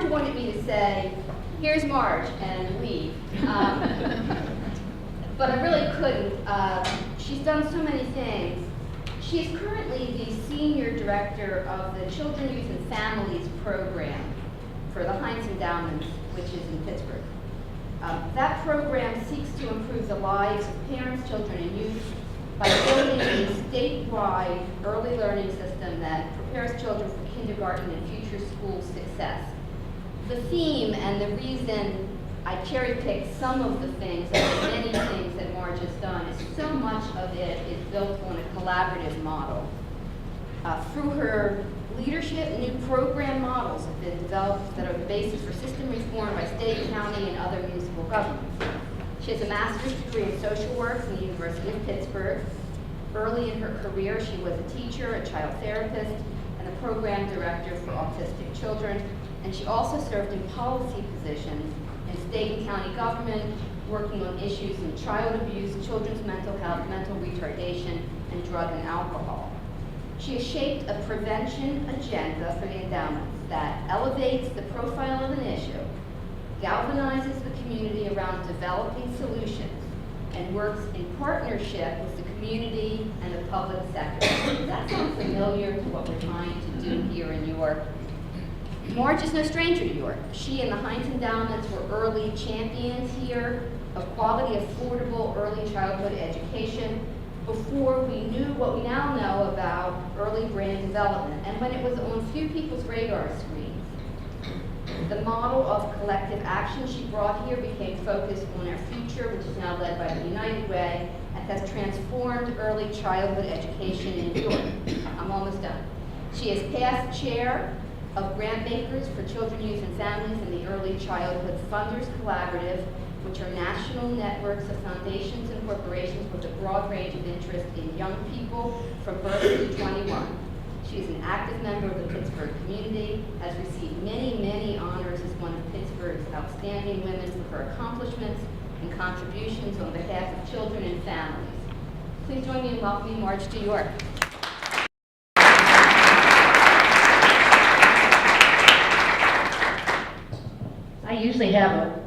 of wanted me to say, here's Marge, and leave. But I really couldn't. She's done so many things. She is currently the Senior Director of the Children, Youth, and Families Program for the Heintz Endowments, which is in Pittsburgh. That program seeks to improve the lives of parents, children, and youth by building a statewide early learning system that prepares children for kindergarten and future school success. The theme and the reason I cherry-picked some of the things, and the many things that Marge has done, is so much of it is built on a collaborative model. Through her leadership, new program models have been developed that are the basis for system reform by state, county, and other municipal governments. She has a master's degree in social work from the University of Pittsburgh. Early in her career, she was a teacher, a child therapist, and a program director for autistic children. And she also served in policy positions in state and county government, working on issues in child abuse, children's mental health, mental retardation, and drug and alcohol. She has shaped a prevention agenda for the endowments that elevates the profile of an issue, galvanizes the community around developing solutions, and works in partnership with the community and the public sector. Does that sound familiar to what we're trying to do here in York? Marge is no stranger to York. She and the Heintz Endowments were early champions here of quality, affordable early childhood education before we knew what we now know about early brain development, and when it was on few people's radar screens. The model of collective action she brought here became focused on our future, which is now led by the United Way, and has transformed early childhood education in New York. I'm almost done. She is past chair of grant makers for children, youth, and families in the Early Childhood Funders Collaborative, which are national networks of foundations and corporations with a broad range of interest in young people from birth to 21. She is an active member of the Pittsburgh community, has received many, many honors as one of Pittsburgh's outstanding women for her accomplishments and contributions on behalf of children and families. Please join me in welcoming Marge to York. I usually have a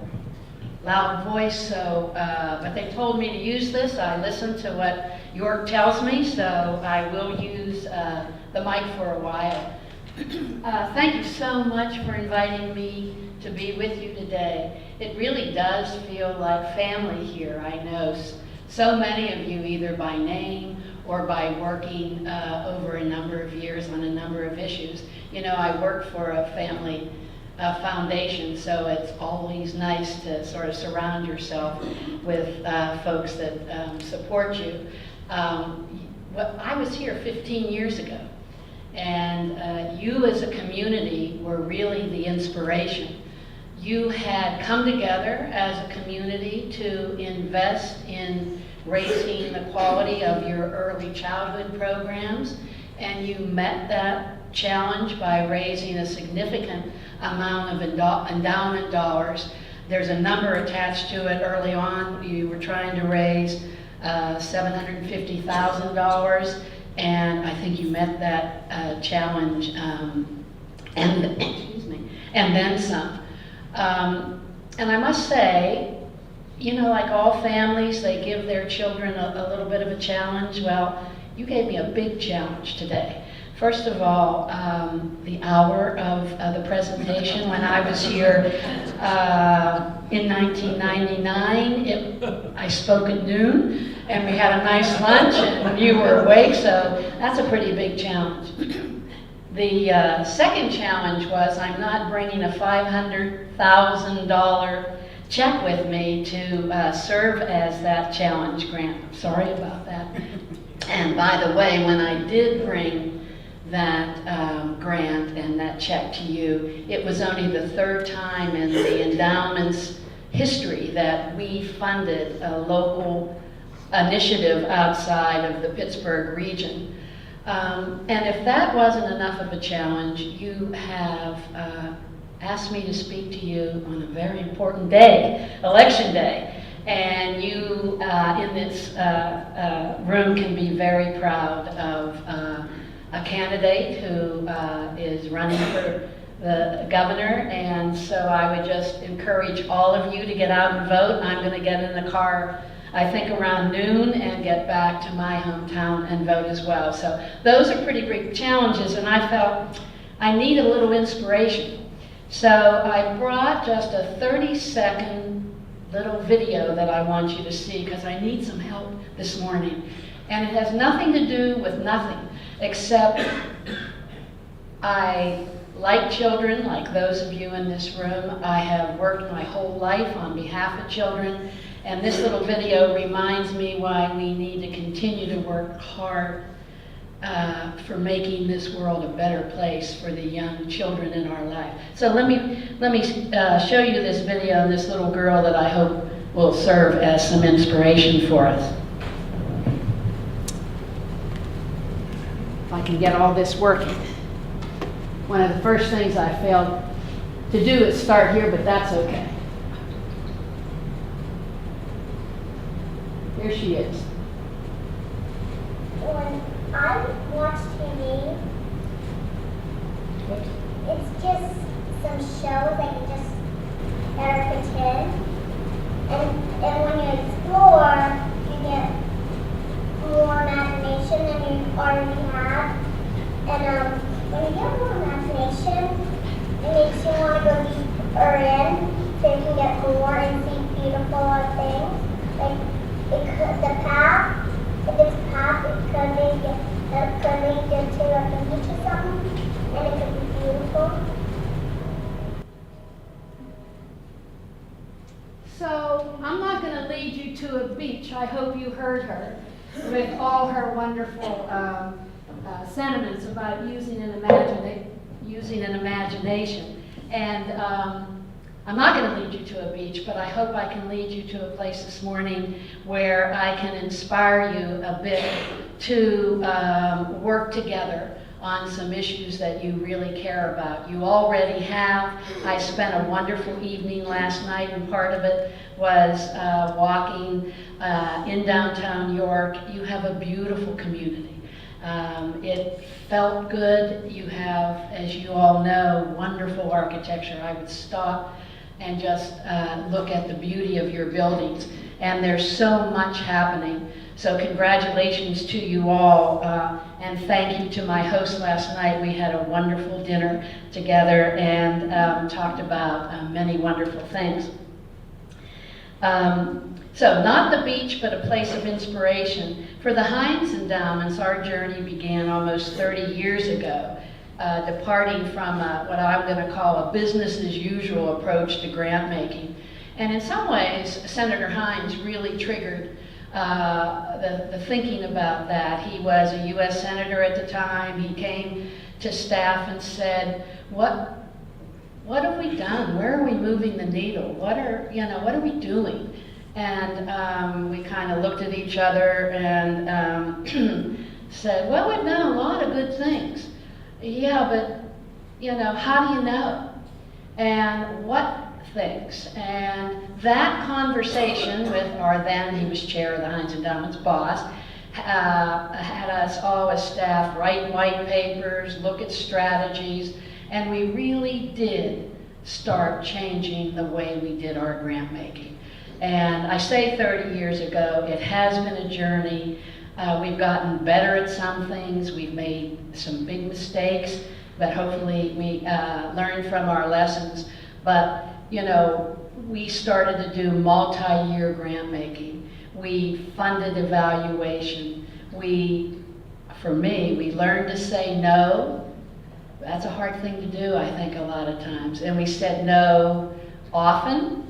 loud voice, so but they told me to use this. I listen to what York tells me, so I will use the mic for a while. Thank you so much for inviting me to be with you today. It really does feel like family here. I know so many of you, either by name or by working over a number of years on a number of issues. You know, I work for a family foundation, so it's always nice to sort of surround yourself with folks that support you. I was here 15 years ago, and you as a community were really the inspiration. You had come together as a community to invest in raising the quality of your early childhood programs, and you met that challenge by raising a significant amount of endowment dollars. There's a number attached to it. Early on, you were trying to raise $750,000, and I think you met that challenge, and excuse me, and then some. And I must say, you know, like all families, they give their children a little bit of a challenge. Well, you gave me a big challenge today. First of all, the hour of the presentation. When I was here in 1999, I spoke at noon, and we had a nice lunch, and you were awake, so that's a pretty big challenge. The second challenge was I'm not bringing a $500,000 check with me to serve as that challenge grant. I'm sorry about that. And by the way, when I did bring that grant and that check to you, it was only the third time in the endowment's history that we funded a local initiative outside of the Pittsburgh region. And if that wasn't enough of a challenge, you have asked me to speak to you on a very important day, Election Day. And you in this room can be very proud of a candidate who is running for the governor, and so I would just encourage all of you to get out and vote. I'm going to get in the car, I think around noon, and get back to my hometown and vote as well. So those are pretty big challenges, and I felt I need a little inspiration. So I brought just a 30-second little video that I want you to see because I need some help this morning. And it has nothing to do with nothing, except I like children, like those of you in this room. I have worked my whole life on behalf of children, and this little video reminds me why we need to continue to work hard for making this world a better place for the young children in our life. So let me show you this video and this little girl that I hope will serve as some inspiration for us. If I can get all this working. One of the first things I failed to do is start here, but that's okay. Here she is. When I watch TV, it's just some shows that are pretend. And when you explore, you get more imagination than you already have. And when you get more imagination, it makes you want to go deeper in, so you can get more and see beautiful things. Like the path, if it's a path, it could lead you to a beach or something, and it could be beautiful. So I'm not going to lead you to a beach. I hope you heard her with all her wonderful sentiments about using an imagination. And I'm not going to lead you to a beach, but I hope I can lead you to a place this morning where I can inspire you a bit to work together on some issues that you really care about. You already have. I spent a wonderful evening last night, and part of it was walking in downtown York. You have a beautiful community. It felt good. You have, as you all know, wonderful architecture. I would stop and just look at the beauty of your buildings. And there's so much happening. So congratulations to you all, and thank you to my host last night. We had a wonderful dinner together and talked about many wonderful things. So not the beach, but a place of inspiration. For the Heintz Endowments, our journey began almost 30 years ago, departing from what I'm going to call a business as usual approach to grant making. And in some ways, Senator Heintz really triggered the thinking about that. He was a U.S. Senator at the time. He came to staff and said, what have we done? Where are we moving the needle? What are we doing? And we kind of looked at each other and said, well, we've done a lot of good things. Yeah, but, how do you know? And what things? And that conversation with our then, he was chair of the Heintz Endowments, boss, had us all as staff write white papers, look at strategies, and we really did start changing the way we did our grant making. And I say 30 years ago, it has been a journey. We've gotten better at some things. We've made some big mistakes, but hopefully we learn from our lessons. But, we started to do multi-year grant making. We funded evaluation. For me, we learned to say no. That's a hard thing to do, I think, a lot of times. And we said no often,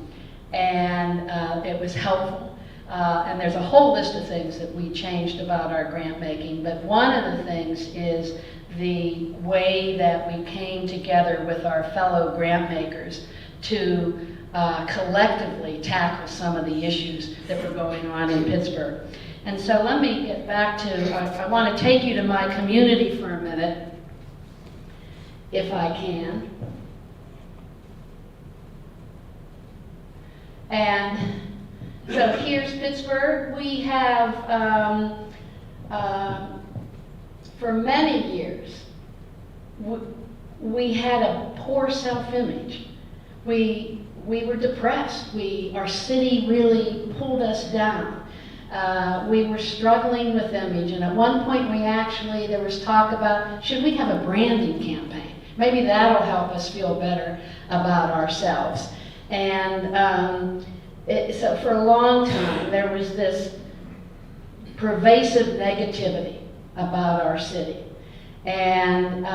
and it was helpful. And there's a whole list of things that we changed about our grant making, but one of the things is the way that we came together with our fellow grant makers to collectively tackle some of the issues that were going on in Pittsburgh. And so let me get back to, I want to take you to my community for a minute, if I can. And so here's Pittsburgh. We have, for many years, we had a poor self-image. We were depressed. Our city really pulled us down. We were struggling with image, and at one point there was talk about, should we have a branding campaign? Maybe that'll help us feel better about ourselves. And so for a long time, there was this pervasive negativity about our city. And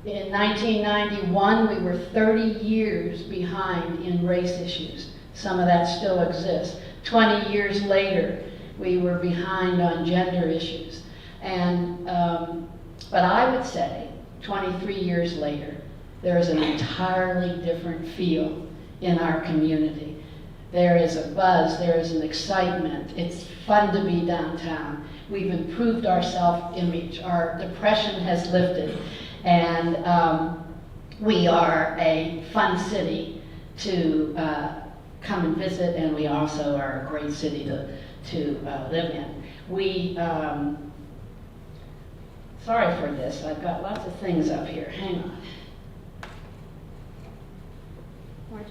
in 1991, we were 30 years behind in race issues. Some of that still exists. 20 years later, we were behind on gender issues. And, but I would say, 23 years later, there is an entirely different feel in our community. There is a buzz, there is an excitement. It's fun to be downtown. We've improved our self-image. Our depression has lifted. And we are a fun city to come and visit, and we also are a great city to live in. Sorry for this, I've got lots of things up here, hang on.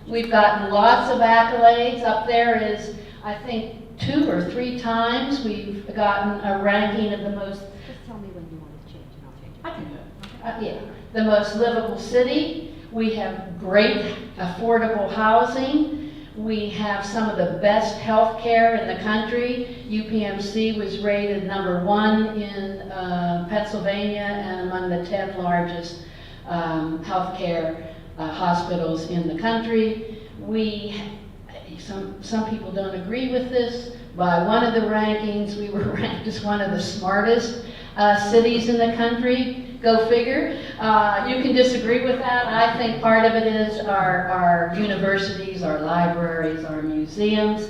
We've gotten lots of accolades. Up there is, I think, 2 or 3 times we've gotten a ranking of the most... Just tell me when you want to change and I'll change it. I can do it. Yeah, the most livable city. We have great affordable housing. We have some of the best health care in the country. UPMC was rated #1 in Pennsylvania and among the 10 largest health care hospitals in the country. Some people don't agree with this. By one of the rankings, we were ranked as one of the smartest cities in the country. Go figure. You can disagree with that. I think part of it is our universities, our libraries, our museums.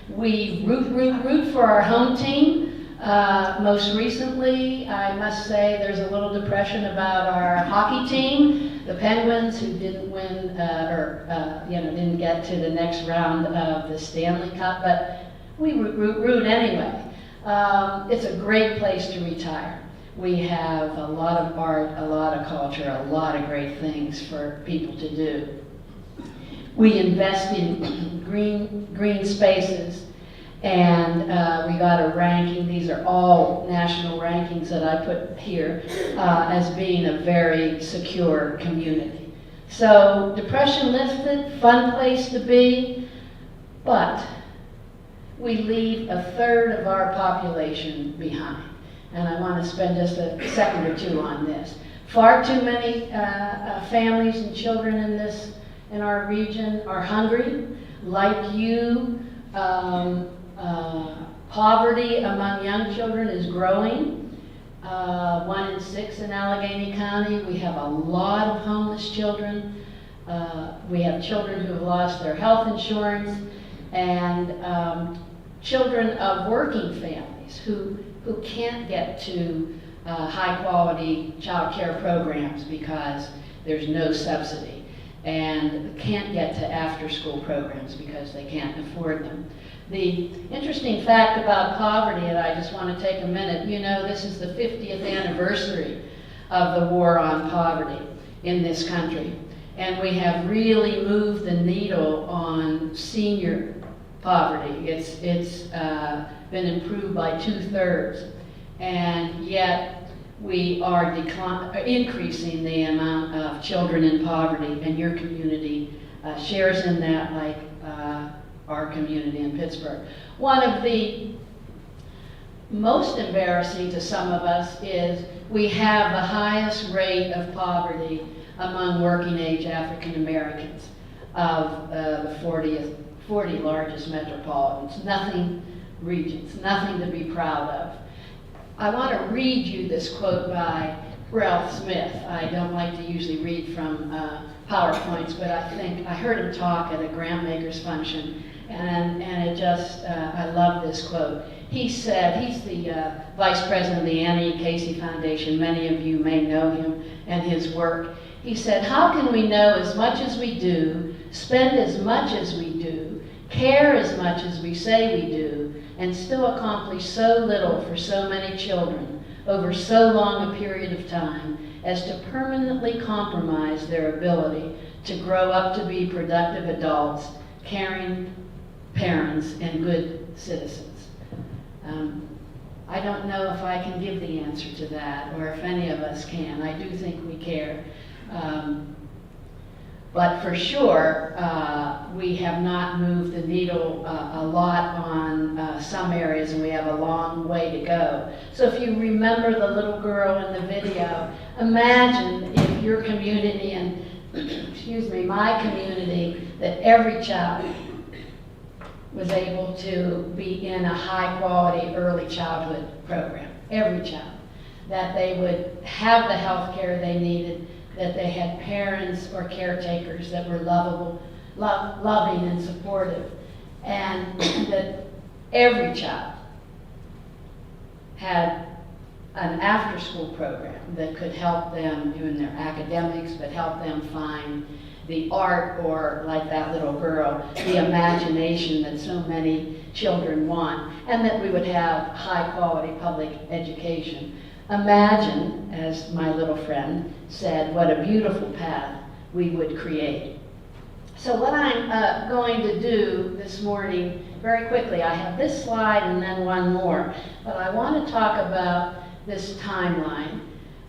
We root for our home team. Most recently, I must say, there's a little depression about our hockey team, the Penguins, who didn't win didn't get to the next round of the Stanley Cup, but we root anyway. It's a great place to retire. We have a lot of art, a lot of culture, a lot of great things for people to do. We invest in green spaces, and we got a ranking. These are all national rankings that I put here as being a very secure community. So depression lifted, fun place to be, but we leave 1/3 of our population behind. And I want to spend just a second or two on this. Far too many families and children in our region are hungry. Like you, poverty among young children is growing. 1 in 6 in Allegheny County. We have a lot of homeless children. We have children who have lost their health insurance, and children of working families who can't get to high-quality child care programs because there's no subsidy, and can't get to after-school programs because they can't afford them. The interesting fact about poverty, and I just want to take a minute, this is the 50th anniversary of the war on poverty in this country, and we have really moved the needle on senior poverty. It's been improved by 2/3, and yet we are increasing the amount of children in poverty, and your community shares in that, like our community in Pittsburgh. One of the most embarrassing to some of us is we have the highest rate of poverty among working age African Americans of the 40 largest metropolitans, regions, nothing to be proud of. I want to read you this quote by Ralph Smith. I don't like to usually read from PowerPoints, but I heard him talk at a grant makers function, and it just, I love this quote. He said, he's the vice president of the Annie E. Casey Foundation. Many of you may know him and his work. He said, "How can we know as much as we do, spend as much as we do, care as much as we say we do, and still accomplish so little for so many children over so long a period of time, as to permanently compromise their ability to grow up to be productive adults, caring parents, and good citizens. I don't know if I can give the answer to that, or if any of us can. I do think we care. But for sure, we have not moved the needle a lot on some areas, and we have a long way to go. So if you remember the little girl in the video, imagine if your community and, excuse me, my community, that every child was able to be in a high-quality early childhood program, every child, that they would have the health care they needed, that they had parents or caretakers that were loving and supportive, and that every child had an after-school program that could help them in their academics, but help them find the art, or like that little girl, the imagination that so many children want, and that we would have high-quality public education. Imagine, as my little friend said, what a beautiful path we would create. So what I'm going to do this morning, very quickly, I have this slide and then one more, but I want to talk about this timeline.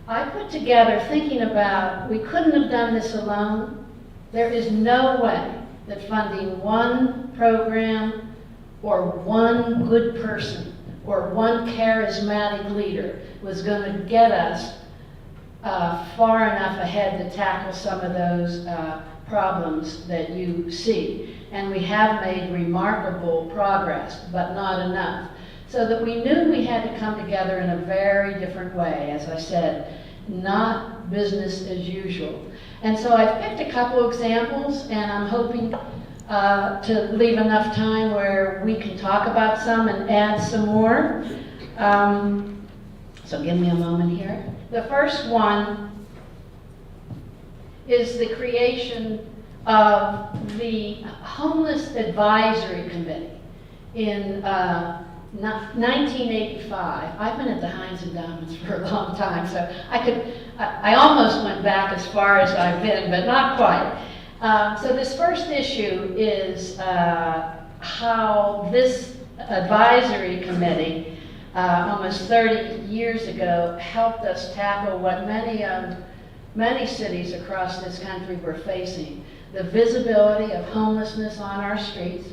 I put together, thinking about, we couldn't have done this alone. There is no way that funding one program or one good person or one charismatic leader was going to get us far enough ahead to tackle some of those problems that you see. And we have made remarkable progress, but not enough. So that we knew we had to come together in a very different way, as I said, not business as usual. And so I've picked a couple examples, and I'm hoping to leave enough time where we can talk about some and add some more. So give me a moment here. The first one is the creation of the Homeless Advisory Committee in 1985. I've been at the Heintz Endowments for a long time, so I almost went back as far as I've been, but not quite. So this first issue is how this advisory committee, almost 30 years ago, helped us tackle what many cities across this country were facing. The visibility of homelessness on our streets.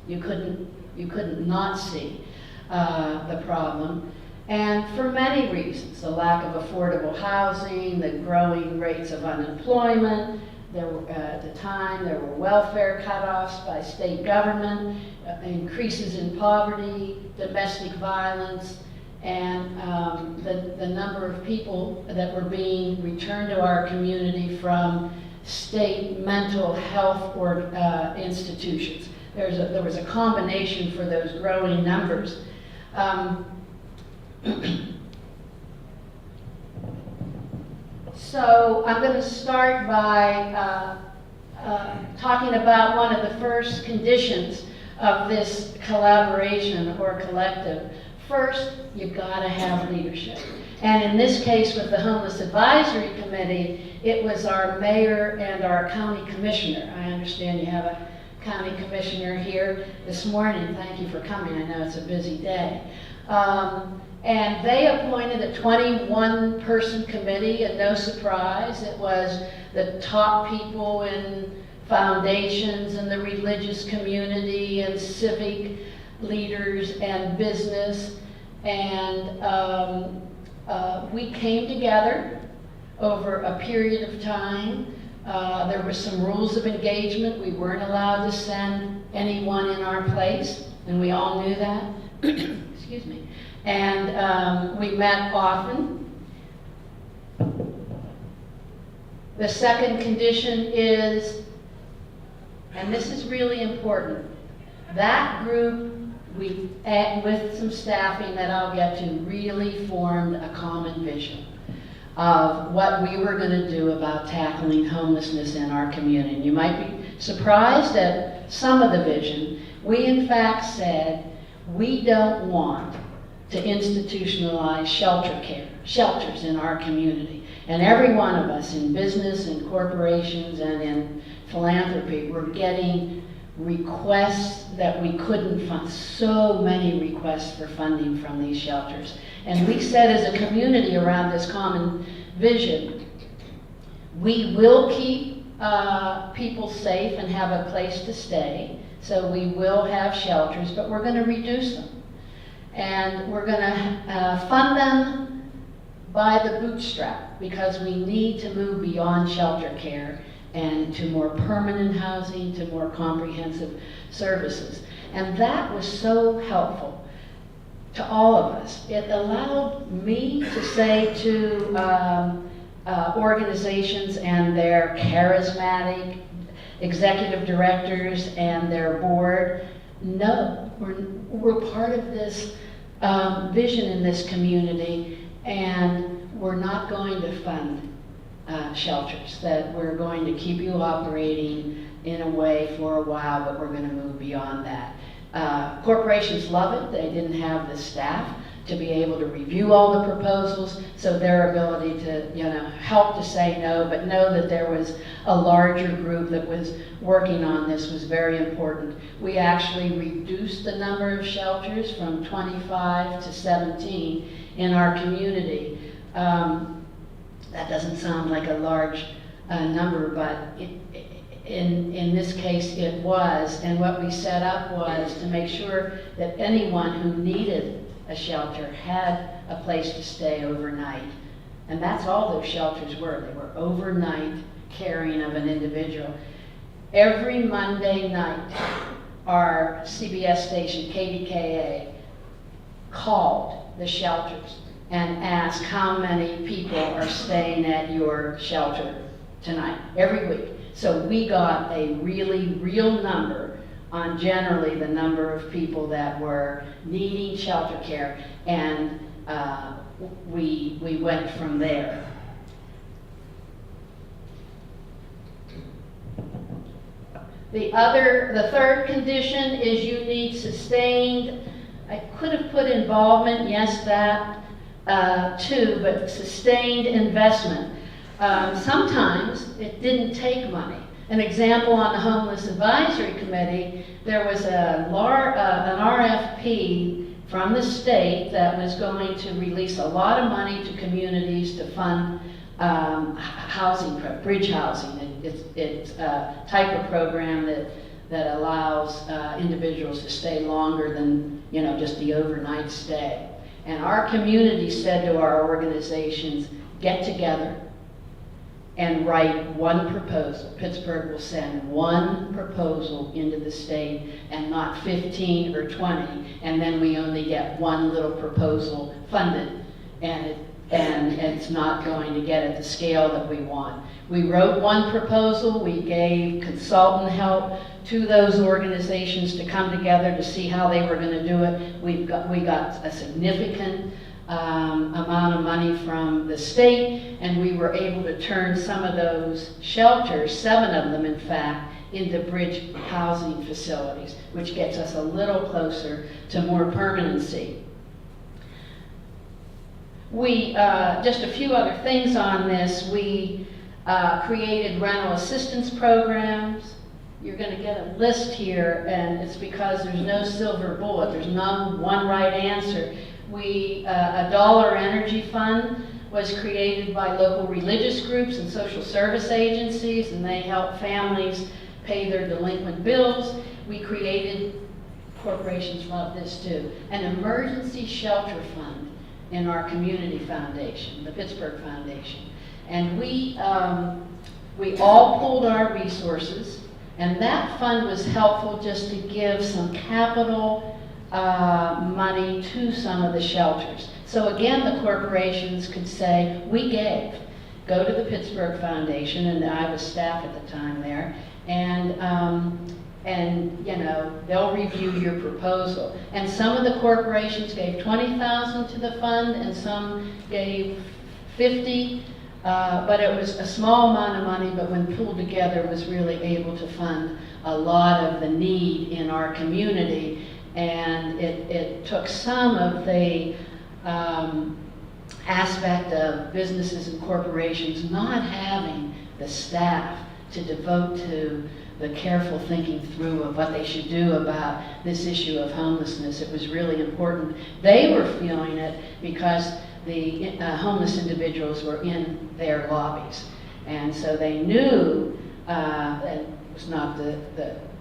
You couldn't not see the problem. And for many reasons, the lack of affordable housing, the growing rates of unemployment. At the time, there were welfare cutoffs by state government, increases in poverty, domestic violence, and the number of people that were being returned to our community from state mental health institutions. There was a combination for those growing numbers. So I'm going to start by talking about one of the first conditions of this collaboration or collective. First, you've got to have leadership. And in this case, with the Homeless Advisory Committee, it was our mayor and our county commissioner. I understand you have a county commissioner here this morning. Thank you for coming. I know it's a busy day. And they appointed a 21-person committee, and no surprise, it was the top people in foundations and the religious community and civic leaders and business. And we came together over a period of time. There were some rules of engagement. We weren't allowed to send anyone in our place, and we all knew that. Excuse me. And we met often. The second condition is, and this is really important, that group, with some staffing that I'll get to, really formed a common vision of what we were going to do about tackling homelessness in our community. And you might be surprised at some of the vision. We in fact said, we don't want to institutionalize shelters in our community. And every one of us in business and corporations and in philanthropy were getting requests that we couldn't fund. So many requests for funding from these shelters. And we said as a community around this common vision, we will keep people safe and have a place to stay. So we will have shelters, but we're going to reduce them. And we're going to fund them by the bootstrap, because we need to move beyond shelter care and to more permanent housing, to more comprehensive services. And that was so helpful to all of us. It allowed me to say to organizations and their charismatic executive directors and their board, no, we're part of this vision in this community, and we're not going to fund shelters, that we're going to keep you operating in a way for a while, but we're going to move beyond that. Corporations love it. They didn't have the staff to be able to review all the proposals, so their ability to, help to say no, but know that there was a larger group that was working on this was very important. We actually reduced the number of shelters from 25 to 17 in our community. That doesn't sound like a large number, but in this case it was. And what we set up was to make sure that anyone who needed a shelter had a place to stay overnight. And that's all those shelters were. They were overnight caring of an individual. Every Monday night, our CBS station, KDKA, called the shelters and asked how many people are staying at your shelter tonight, every week. So we got a really real number on generally the number of people that were needing shelter care, and we went from there. The third condition is you need sustained, I could have put involvement, yes, that too, but sustained investment. Sometimes it didn't take money. An example, on the Homeless Advisory Committee, there was an RFP from the state that was going to release a lot of money to communities to fund housing, bridge housing. It's a type of program that allows individuals to stay longer than just the overnight stay. And our community said to our organizations, get together and write one proposal. Pittsburgh will send one proposal into the state and not 15 or 20, and then we only get one little proposal funded, and it's not going to get at the scale that we want. We wrote one proposal, we gave consultant help to those organizations to come together to see how they were going to do it. We got a significant amount of money from the state, and we were able to turn some of those shelters, 7 of them in fact, into bridge housing facilities, which gets us a little closer to more permanency. We, just a few other things on this, we created rental assistance programs. You're going to get a list here, and it's because there's no silver bullet, there's no one right answer. A dollar energy fund was created by local religious groups and social service agencies, and they help families pay their delinquent bills. We created, corporations love this too, an emergency shelter fund in our community foundation, the Pittsburgh Foundation. And we all pooled our resources, and that fund was helpful just to give some capital money to some of the shelters. So again, the corporations could say, we gave. Go to the Pittsburgh Foundation, and I was staff at the time there, and they'll review your proposal. And some of the corporations gave $20,000 to the fund, and some gave $50,000, but it was a small amount of money, but when pulled together was really able to fund a lot of the need in our community. And it took some of the aspect of businesses and corporations not having the staff to devote to the careful thinking through of what they should do about this issue of homelessness. It was really important. They were feeling it because the homeless individuals were in their lobbies. And so they knew that it was not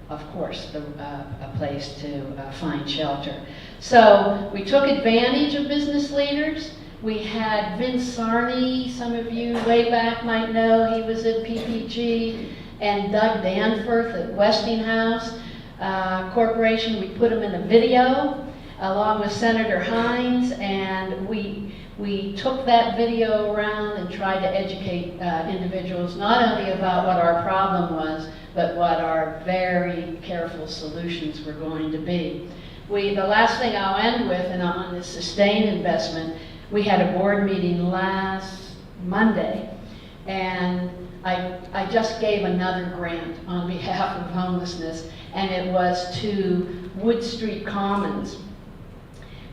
of course, a place to find shelter. So we took advantage of business leaders. We had Vince Sarney, some of you way back might know, he was at PPG, and Doug Danforth at Westinghouse Corporation. We put them in a video along with Senator Heintz, and we took that video around and tried to educate individuals not only about what our problem was, but what our very careful solutions were going to be. The last thing I'll end with, and on this sustained investment, we had a board meeting last Monday, and I just gave another grant on behalf of homelessness, and it was to Wood Street Commons.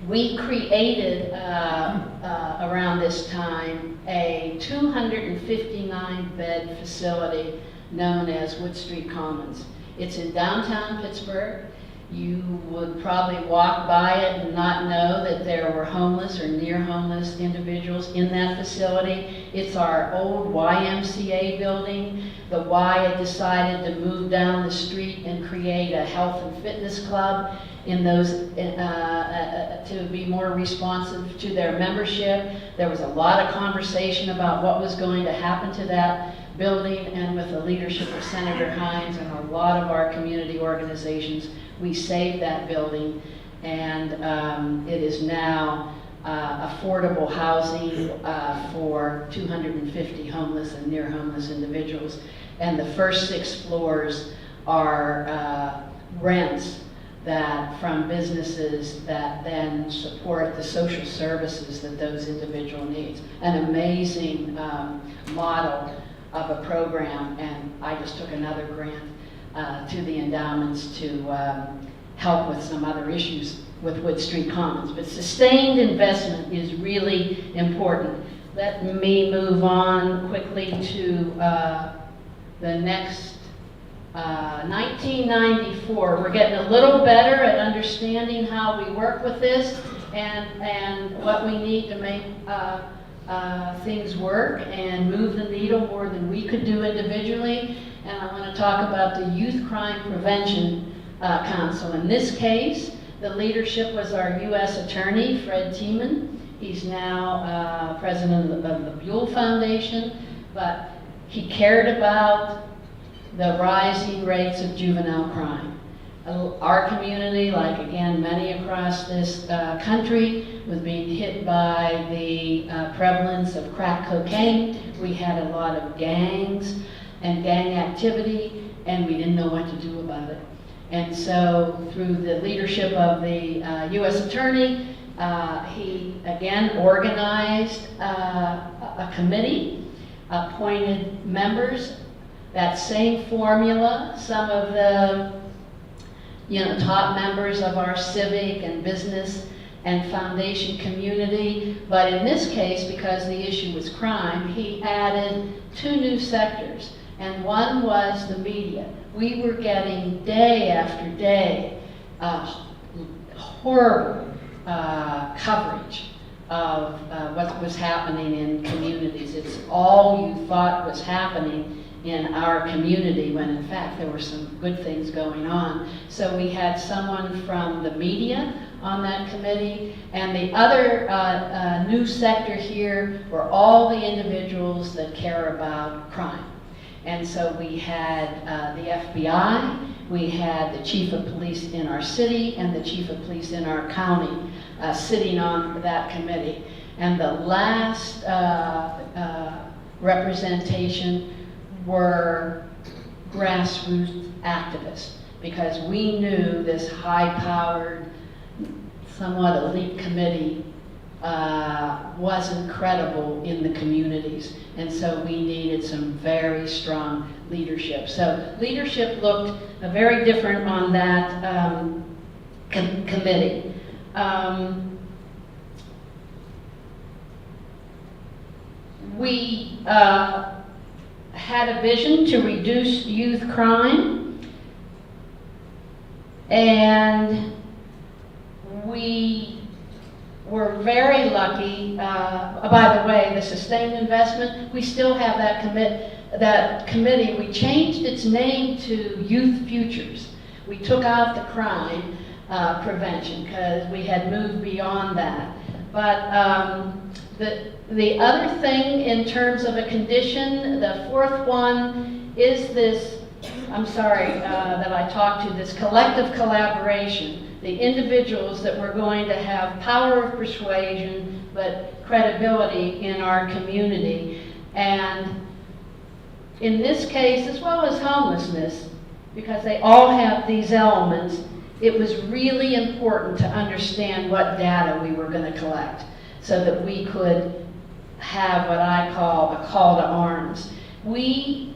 We created, around this time, a 259-bed facility known as Wood Street Commons. It's in downtown Pittsburgh. You would probably walk by it and not know that there were homeless or near homeless individuals in that facility. It's our old YMCA building. The Y had decided to move down the street and create a health and fitness club in those, to be more responsive to their membership. There was a lot of conversation about what was going to happen to that building, and with the leadership of Senator Heintz and a lot of our community organizations, we saved that building, and it is now affordable housing for 250 homeless and near homeless individuals. And the first 6 floors are rents that from businesses that then support the social services that those individuals need. An amazing model of a program, and I just took another grant to the Endowments to help with some other issues with Wood Street Commons. But sustained investment is really important. Let me move on quickly to the next 1994. We're getting a little better at understanding how we work with this and what we need to make things work and move the needle more than we could do individually. And I want to talk about the Youth Crime Prevention Council. In this case, the leadership was our U.S. Attorney, Fred Tiemann. He's now president of the Buell Foundation, but he cared about the rising rates of juvenile crime. Our community, like again many across this country, was being hit by the prevalence of crack cocaine. We had a lot of gangs and gang activity, and we didn't know what to do about it. And so through the leadership of the U.S. Attorney, he again organized a committee, appointed members, that same formula. Some of the top members of our civic and business and foundation community, but in this case, because the issue was crime, he added 2 new sectors, and one was the media. We were getting day after day horrible coverage of what was happening in communities. It's all you thought was happening in our community, when in fact there were some good things going on. So we had someone from the media on that committee, and the other new sector here were all the individuals that care about crime. And so we had the FBI, we had the chief of police in our city and the chief of police in our county sitting on that committee. And the last representation were grassroots activists, because we knew this high-powered, somewhat elite committee wasn't credible in the communities, and so we needed some very strong leadership. So leadership looked very different on that committee. We had a vision to reduce youth crime, and we were very lucky. By the way, the sustained investment, we still have that committee. We changed its name to Youth Futures. We took out the crime prevention because we had moved beyond that. But the other thing in terms of a condition, the fourth one is this, I'm sorry that I talked to, this collective collaboration. The individuals that we're going to have power of persuasion, but credibility in our community. And in this case, as well as homelessness, because they all have these elements, it was really important to understand what data we were going to collect so that we could have what I call a call to arms. We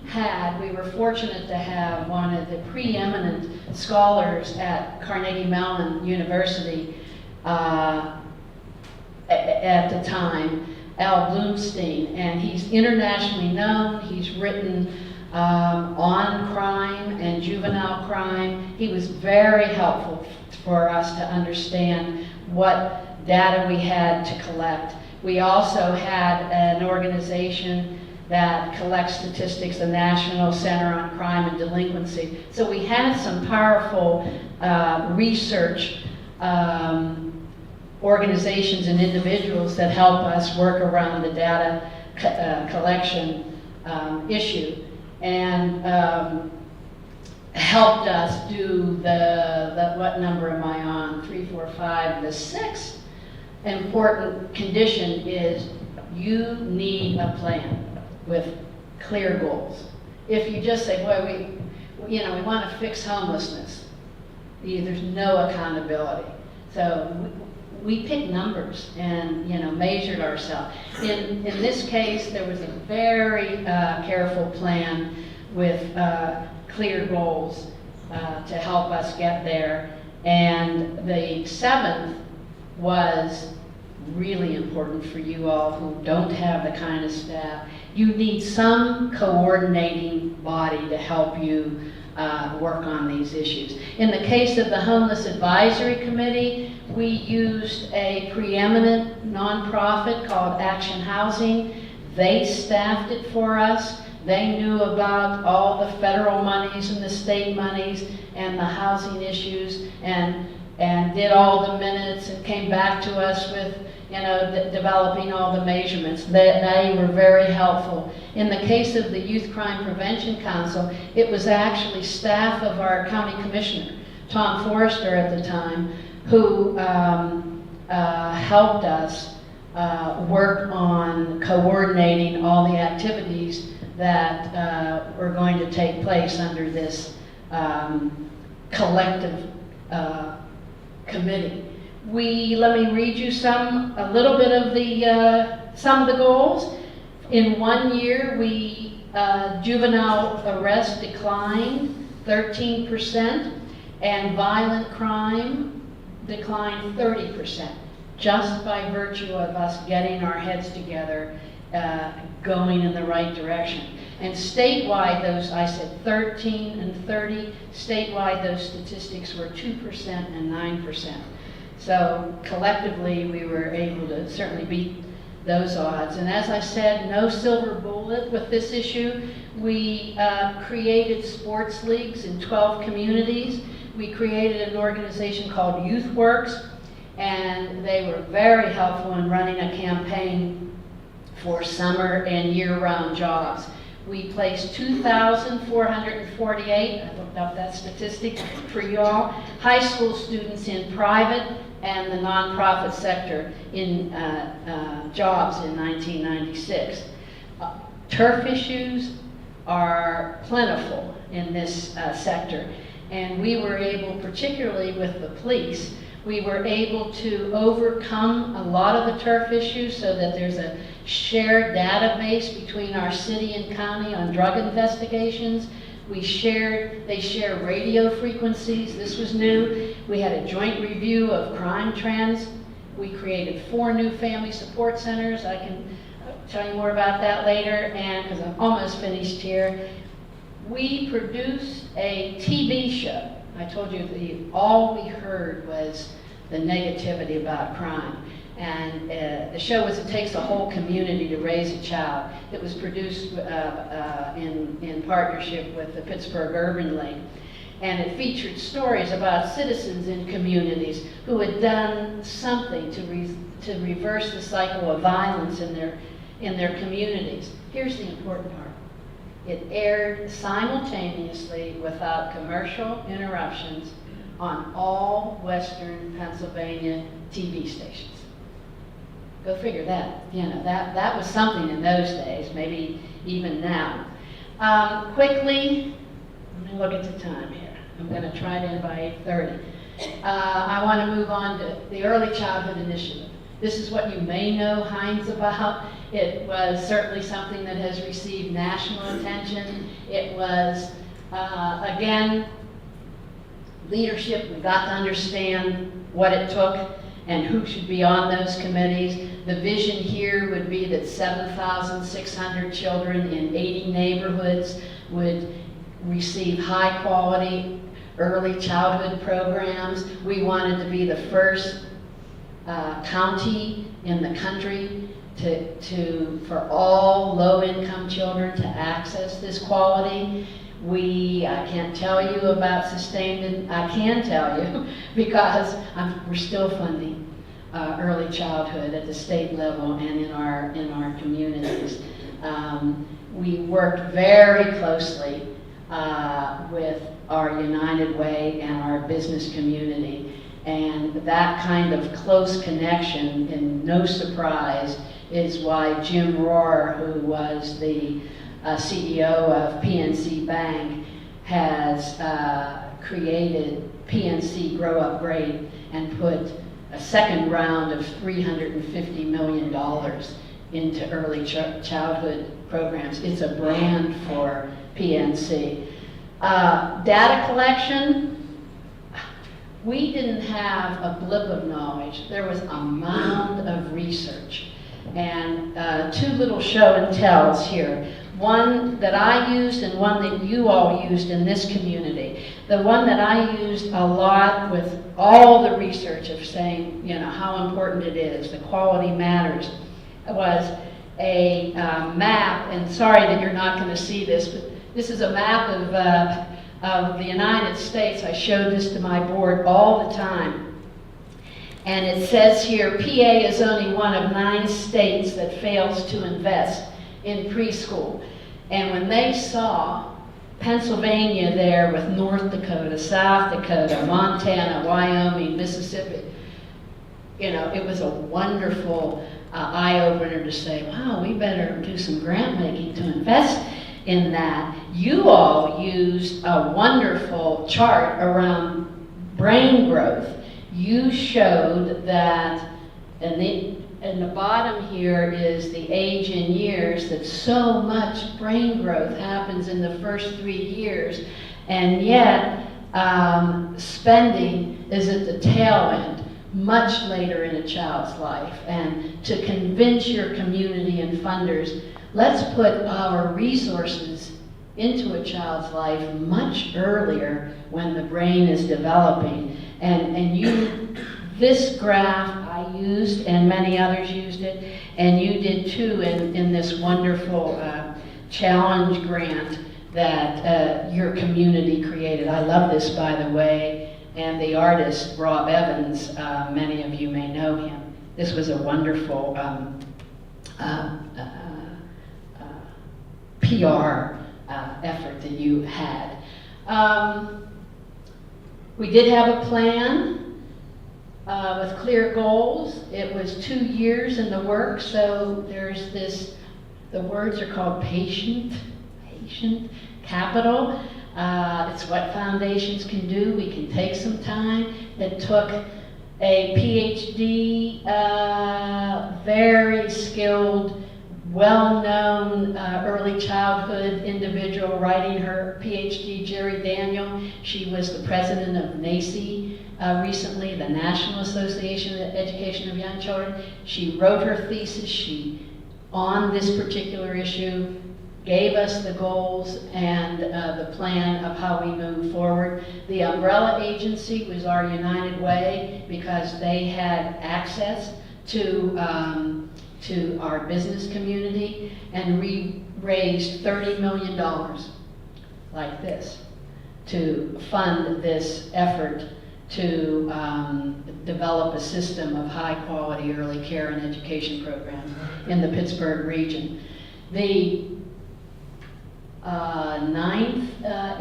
were fortunate to have one of the preeminent scholars at Carnegie Mellon University at the time, Al Bloomstein, and he's internationally known. He's written on crime and juvenile crime. He was very helpful for us to understand what data we had to collect. We also had an organization that collects statistics, the National Center on Crime and Delinquency. So we had some powerful research organizations and individuals that help us work around the data collection issue, and helped us do the what number am I on? 3, 4, 5. The sixth important condition is you need a plan with clear goals. If you just say, boy, we want to fix homelessness, there's no accountability. So we picked numbers and measured ourselves. In this case, there was a very careful plan with clear goals to help us get there. And the seventh was really important for you all who don't have the kind of staff. You need some coordinating body to help you work on these issues. In the case of the Homeless Advisory Committee, we used a preeminent nonprofit called Action Housing. They staffed it for us. They knew about all the federal monies and the state monies and the housing issues, and did all the minutes and came back to us with developing all the measurements. They were very helpful. In the case of the Youth Crime Prevention Council, it was actually staff of our county commissioner, Tom Forrester at the time, who helped us work on coordinating all the activities that were going to take place under this collective committee. Let me read you a little bit of some of the goals. In 1 year, juvenile arrest declined 13%, and violent crime declined 30%, just by virtue of us getting our heads together, going in the right direction. And statewide, I said 13 and 30, statewide those statistics were 2% and 9%. So collectively, we were able to certainly beat those odds. And as I said, no silver bullet with this issue. We created sports leagues in 12 communities. We created an organization called YouthWorks, and they were very helpful in running a campaign for summer and year-round jobs. We placed 2,448, I looked up that statistic for y'all, high school students in private and the nonprofit sector in jobs in 1996. Turf issues are plentiful in this sector, and we were able, particularly with the police, we were able to overcome a lot of the turf issues so that there's a shared database between our city and county on drug investigations. They share radio frequencies. This was new. We had a joint review of crime trends. We created 4 new family support centers. I can tell you more about that later, and because I'm almost finished here. We produced a TV show. I told you all we heard was the negativity about crime. And the show was It Takes a Whole Community to Raise a Child. It was produced in partnership with the Pittsburgh Urban League. And it featured stories about citizens in communities who had done something to reverse the cycle of violence in their communities. Here's the important part. It aired simultaneously without commercial interruptions on all Western Pennsylvania TV stations. Go figure that. You know, that was something in those days, maybe even now. Quickly, let me look at the time here. I'm going to try to end by 8:30. I want to move on to the Early Childhood Initiative. This is what you may know Heintz about. It was certainly something that has received national attention. It was, again, leadership. We got to understand what it took and who should be on those committees. The vision here would be that 7,600 children in 80 neighborhoods would receive high quality early childhood programs. We wanted to be the first county in the country for all low-income children to access this quality. I can't tell you about I can tell you because we're still funding early childhood at the state level and in our communities. We worked very closely with our United Way and our business community, and that kind of close connection, and no surprise, is why Jim Rohr, who was the CEO of PNC Bank, has created PNC Grow Up Great and put a second round of $350 million into early childhood programs. It's a brand for PNC. Data collection, we didn't have a blip of knowledge. There was a mound of research. And two little show and tells here. One that I used and one that you all used in this community. The one that I used a lot with all the research of saying, you know, how important it is, the quality matters, was a map, and sorry that you're not going to see this, but this is a map of the United States. I showed this to my board all the time. And it says here, PA is only one of 9 states that fails to invest in preschool. And when they saw Pennsylvania there with North Dakota, South Dakota, Montana, Wyoming, Mississippi, you know, it was a wonderful eye-opener to say, wow, we better do some grant making to invest in that. You all used a wonderful chart around brain growth. You showed that, in the bottom here is the age in years, that so much brain growth happens in the first 3 years, and yet spending is at the tail end, much later in a child's life. And to convince your community and funders, let's put our resources into a child's life much earlier when the brain is developing. And this graph I used, and many others used it, and you did too in this wonderful challenge grant that your community created. I love this, by the way, and the artist, Rob Evans, many of you may know him. This was a wonderful PR effort that you had. We did have a plan with clear goals. It was 2 years in the works, so there's this, the words are called patient capital. It's what foundations can do. We can take some time. It took a PhD, very skilled, well-known early childhood individual writing her PhD, Jerry Daniel. She was the president of NACI recently, the National Association of Education of Young Children. She wrote her thesis. She on this particular issue, gave us the goals and the plan of how we move forward. The umbrella agency was our United Way because they had access to our business community, and we raised $30 million like this to fund this effort to develop a system of high-quality early care and education programs in the Pittsburgh region. The ninth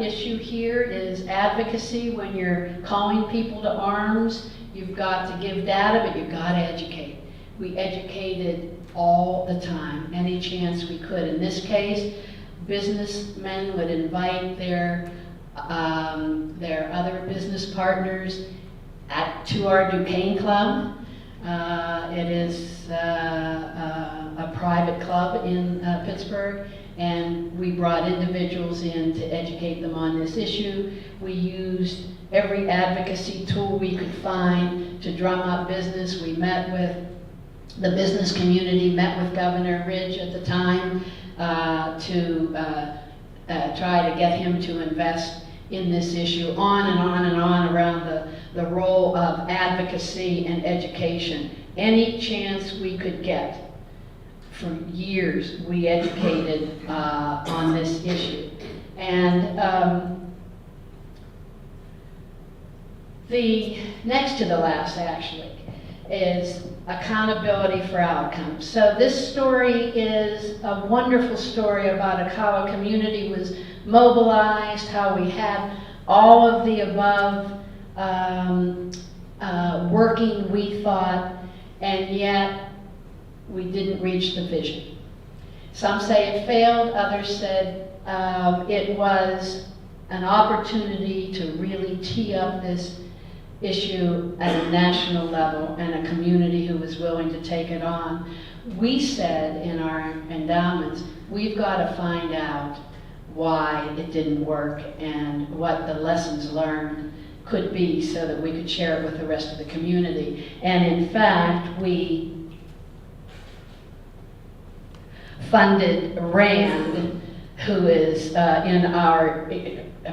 issue here is advocacy. When you're calling people to arms, you've got to give data, but you've got to educate. We educated all the time, any chance we could. In this case, businessmen would invite their other business partners to our Duquesne Club. It is a private club in Pittsburgh, and we brought individuals in to educate them on this issue. We used every advocacy tool we could find to drum up business. We met with the business community, met with Governor Ridge at the time to try to get him to invest in this issue, on and on and on around the role of advocacy and education. Any chance we could get. For years, we educated on this issue. And the next to the last, actually, is accountability for outcomes. So this story is a wonderful story about how a community was mobilized, how we had all of the above working, we thought, and yet we didn't reach the vision. Some say it failed, others said it was an opportunity to really tee up this issue at a national level and a community who was willing to take it on. We said in our endowments, we've got to find out why it didn't work and what the lessons learned could be so that we could share it with the rest of the community. And in fact, we funded Rand, who is in our,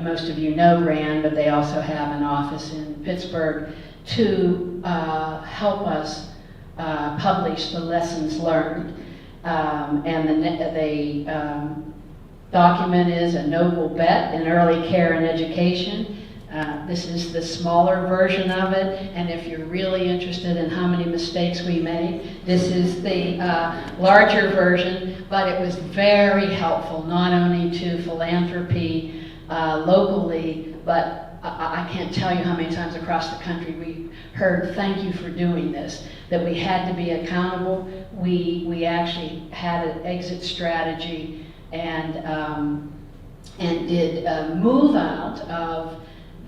most of you know Rand, but they also have an office in Pittsburgh, to help us publish the lessons learned. And the document is A Noble Bet in Early Care and Education. This is the smaller version of it, and if you're really interested in how many mistakes we made, this is the larger version, but it was very helpful, not only to philanthropy locally, but I can't tell you how many times across the country we heard, thank you for doing this, that we had to be accountable. We actually had an exit strategy and did move out of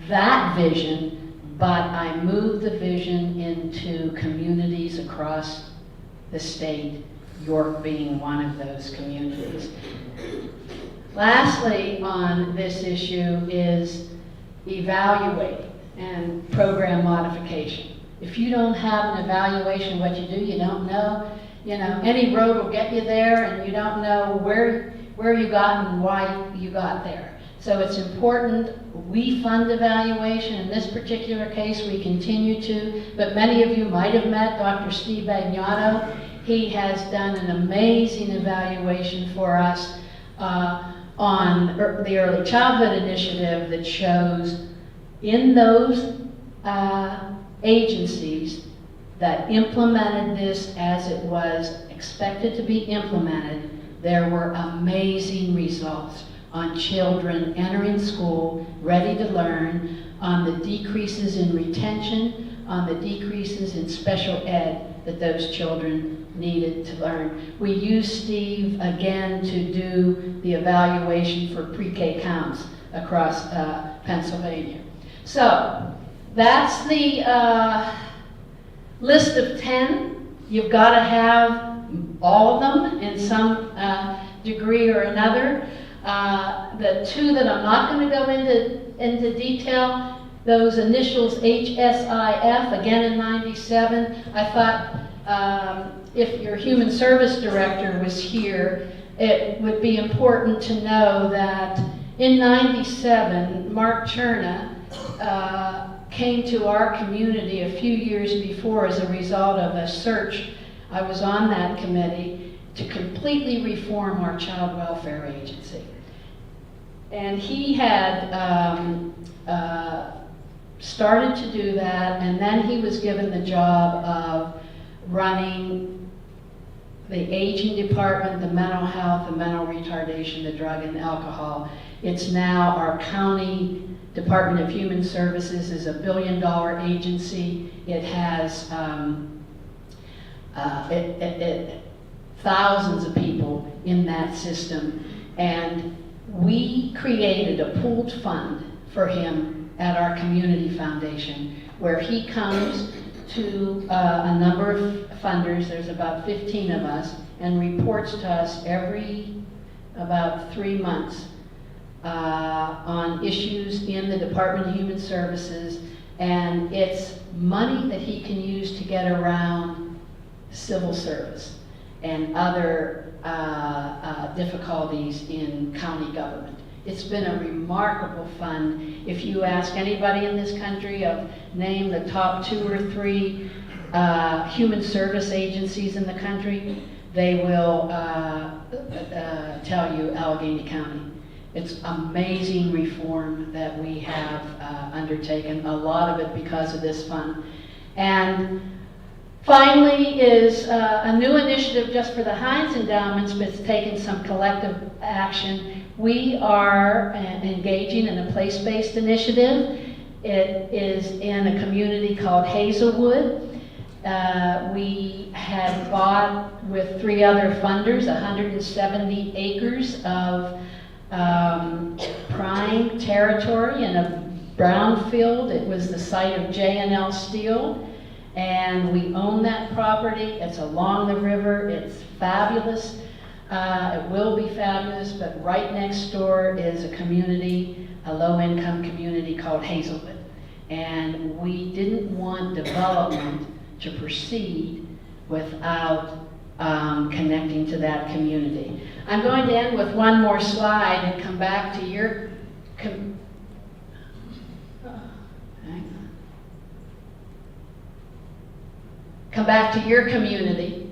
that vision, but I moved the vision into communities across the state, York being one of those communities. Lastly, on this issue is evaluate and program modification. If you don't have an evaluation of what you do, you don't know. You know, any road will get you there, and you don't know where you got and why you got there. So it's important we fund evaluation. In this particular case, we continue to, but many of you might have met Dr. Steve Bagnato. He has done an amazing evaluation for us on the Early Childhood Initiative that shows in those agencies that implemented this as it was expected to be implemented, there were amazing results on children entering school, ready to learn, on the decreases in retention, on the decreases in special ed that those children needed to learn. We used Steve again to do the evaluation for pre-K counts across Pennsylvania. So that's the list of 10. You've got to have all of them in some degree or another. The two that I'm not going to go into detail, those initials HSIF, again in '97, I thought if your human service director was here, it would be important to know that in '97, Mark Cherna came to our community a few years before as a result of a search. I was on that committee to completely reform our child welfare agency. And he had started to do that, and then he was given the job of running the aging department, the mental health, the mental retardation, the drug and alcohol. It's now our county Department of Human Services is a $1 billion agency. It has thousands of people in that system, and we created a pooled fund for him at our community foundation, where he comes to a number of funders, there's about 15 of us, and reports to us every about 3 months on issues in the Department of Human Services, and it's money that he can use to get around civil service and other difficulties in county government. It's been a remarkable fund. If you ask anybody in this country of name the top 2 or 3 human service agencies in the country, they will tell you Allegheny County. It's amazing reform that we have undertaken, a lot of it because of this fund. And finally is a new initiative just for the Heintz Endowments, but it's taken some collective action. We are engaging in a place-based initiative. It is in a community called Hazelwood. We had bought with 3 other funders 170 acres of prime territory in a brownfield. It was the site of J&L Steel, and we own that property. It's along the river. It's fabulous. It will be fabulous, but right next door is a community, a low-income community called Hazelwood. And we didn't want development to proceed without connecting to that community. I'm going to end with one more slide and come back to your hang on. Come back to your community.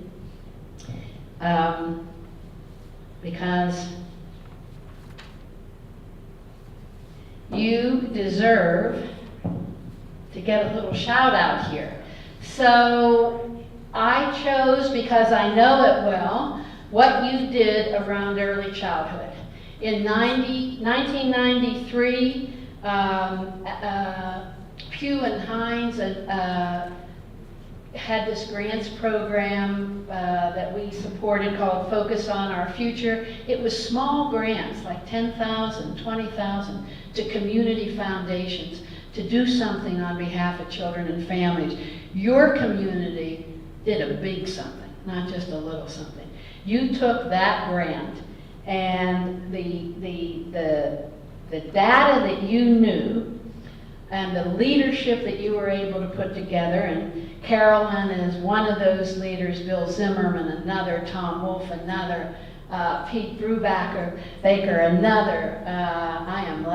Because you deserve to get a little shout out here. So I chose, because I know it well, what you did around early childhood. In 1993, Pew and Heintz had this grants program that we supported called Focus on Our Future. It was small grants, like $10,000, $20,000, to community foundations to do something on behalf of children and families. Your community did a big something, not just a little something. You took that grant and the data that you knew and the leadership that you were able to put together, and Carolyn is one of those leaders, Bill Zimmerman another, Tom Wolf another, Pete Brubaker, Baker another. I am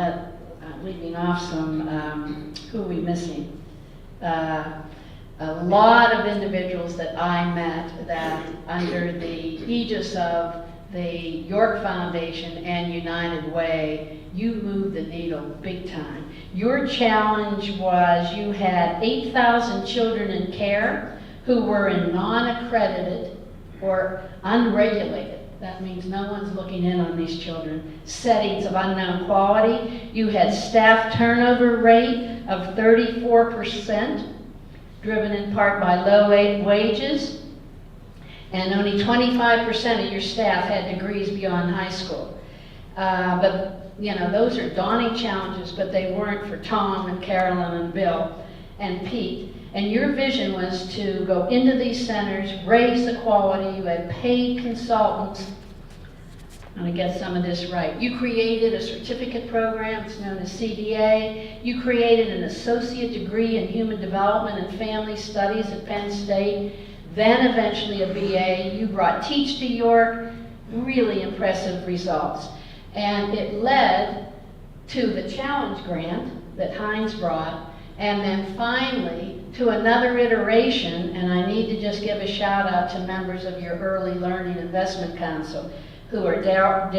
leaving off some, who are we missing? A lot of individuals that I met that under the aegis of the York Foundation and United Way, you moved the needle big time. Your challenge was you had 8,000 children in care who were in non-accredited or unregulated, that means no one's looking in on these children, settings of unknown quality. You had staff turnover rate of 34%, driven in part by low wages, and only 25% of your staff had degrees beyond high school. But you know, those are daunting challenges, but they weren't for Tom and Carolyn and Bill and Pete. And your vision was to go into these centers, raise the quality. You had paid consultants. I'm going to get some of this right. You created a certificate program, it's known as CDA. You created an associate degree in human development and family studies at Penn State. then eventually a BA. You brought Teach to York, really impressive results. And it led to the challenge grant that Heintz brought, and then finally to another iteration, and I need to just give a shout out to members of your Early Learning Investment Council, who are Daryl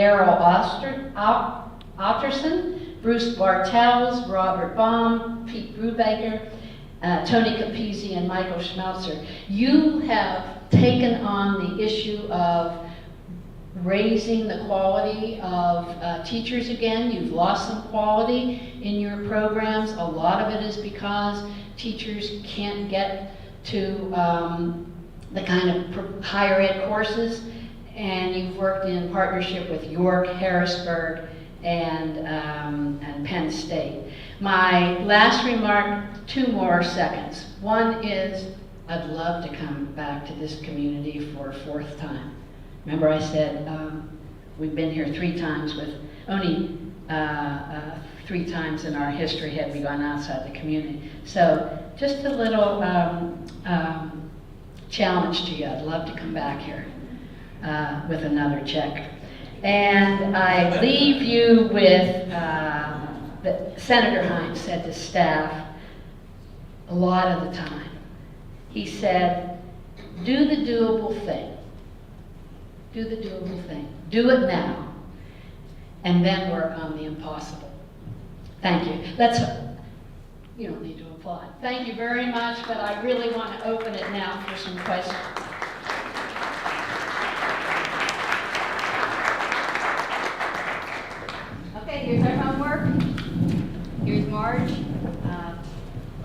Otterson, Bruce Bartels, Robert Baum, Pete Brubaker, Tony Capizzi, and Michael Schmelzer. You have taken on the issue of raising the quality of teachers again. You've lost some quality in your programs. A lot of it is because teachers can't get to the kind of higher ed courses, and you've worked in partnership with York, Harrisburg, and Penn State. My last remark, 2 more seconds. One is, I'd love to come back to this community for a 4th time. Remember I said we've been here 3 times, with only 3 times in our history had we gone outside the community. So just a little challenge to you. I'd love to come back here with another check. And I leave you with that Senator Heintz said to staff a lot of the time. He said, do the doable thing. Do the doable thing. Do it now. And then work on the impossible. Thank you. You don't need to applaud. Thank you very much, but I really want to open it now for some questions. Okay, here's our homework. Here's Marge.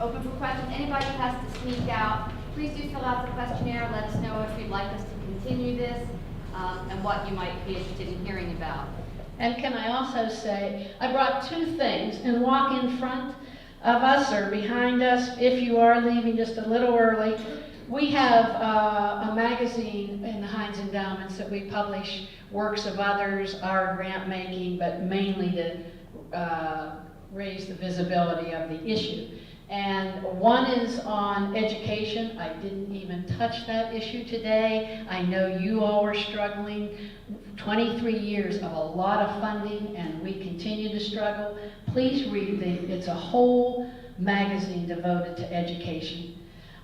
Open for questions. Anybody who has to sneak out, please do fill out the questionnaire. Let us know if you'd like us to continue this and what you might be interested in hearing about. And can I also say, I brought 2 things, and walk in front of us or behind us if you are leaving just a little early. We have a magazine in the Heintz Endowments that we publish works of others, our grant making, but mainly to raise the visibility of the issue. And one is on education. I didn't even touch that issue today. I know you all are struggling. 23 years of a lot of funding, and we continue to struggle. Please read it's a whole magazine devoted to education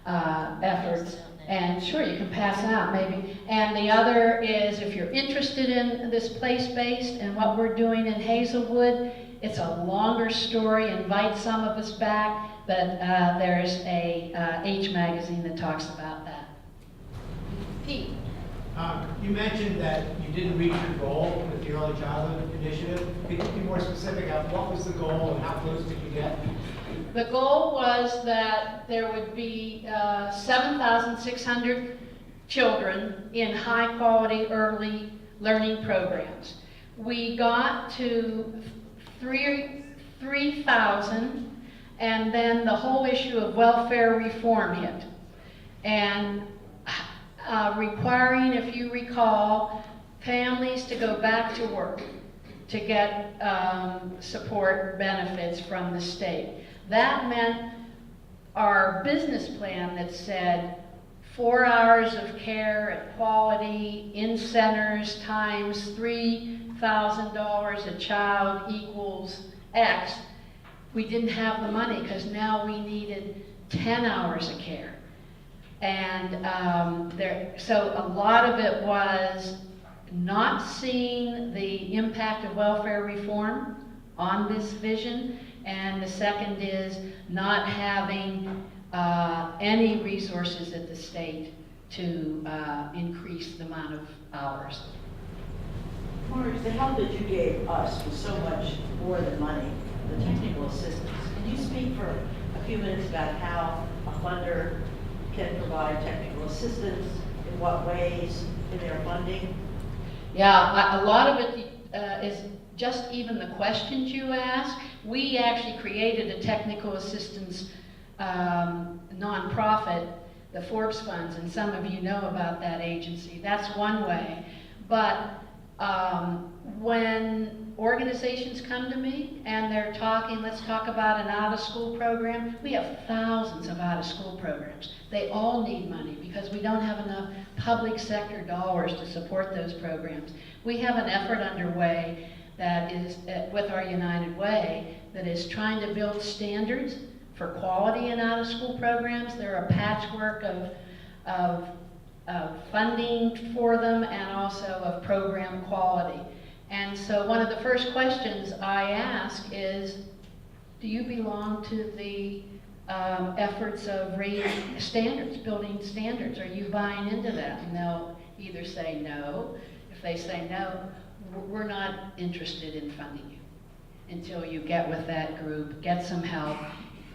efforts. And sure, you can pass it out maybe. And the other is, if you're interested in this place-based and what we're doing in Hazelwood, it's a longer story. Invite some of us back, but there's a H magazine that talks about that. Pete. You mentioned that you didn't reach your goal with the Early Childhood Initiative. Could you be more specific on what was the goal and how close did you get? The goal was that there would be 7,600 children in high-quality early learning programs. We got to 3,000, and then the whole issue of welfare reform hit. And requiring, if you recall, families to go back to work to get support benefits from the state. That meant our business plan that said 4 hours of care at quality in centers times $3,000 a child equals X. We didn't have the money because now we needed 10 hours of care. And so a lot of it was not seeing the impact of welfare reform on this vision, and the second is not having any resources at the state to increase the amount of hours. Marge, the help that you gave us was so much more than money, the technical assistance. Can you speak for a few minutes about how a funder can provide technical assistance, in what ways, in their funding? Yeah, a lot of it is just even the questions you ask. We actually created a technical assistance nonprofit, the Forbes Funds, and some of you know about that agency. That's one way. But when organizations come to me and they're talking, let's talk about an out-of-school program. We have thousands of out-of-school programs. They all need money because we don't have enough public sector dollars to support those programs. We have an effort underway that is, with our United Way, that is trying to build standards for quality in out-of-school programs. They're a patchwork of funding for them and also of program quality. And so one of the first questions I ask is, do you belong to the efforts of raising standards, building standards? Are you buying into that? And they'll either say no. If they say no, we're not interested in funding you until you get with that group, get some help,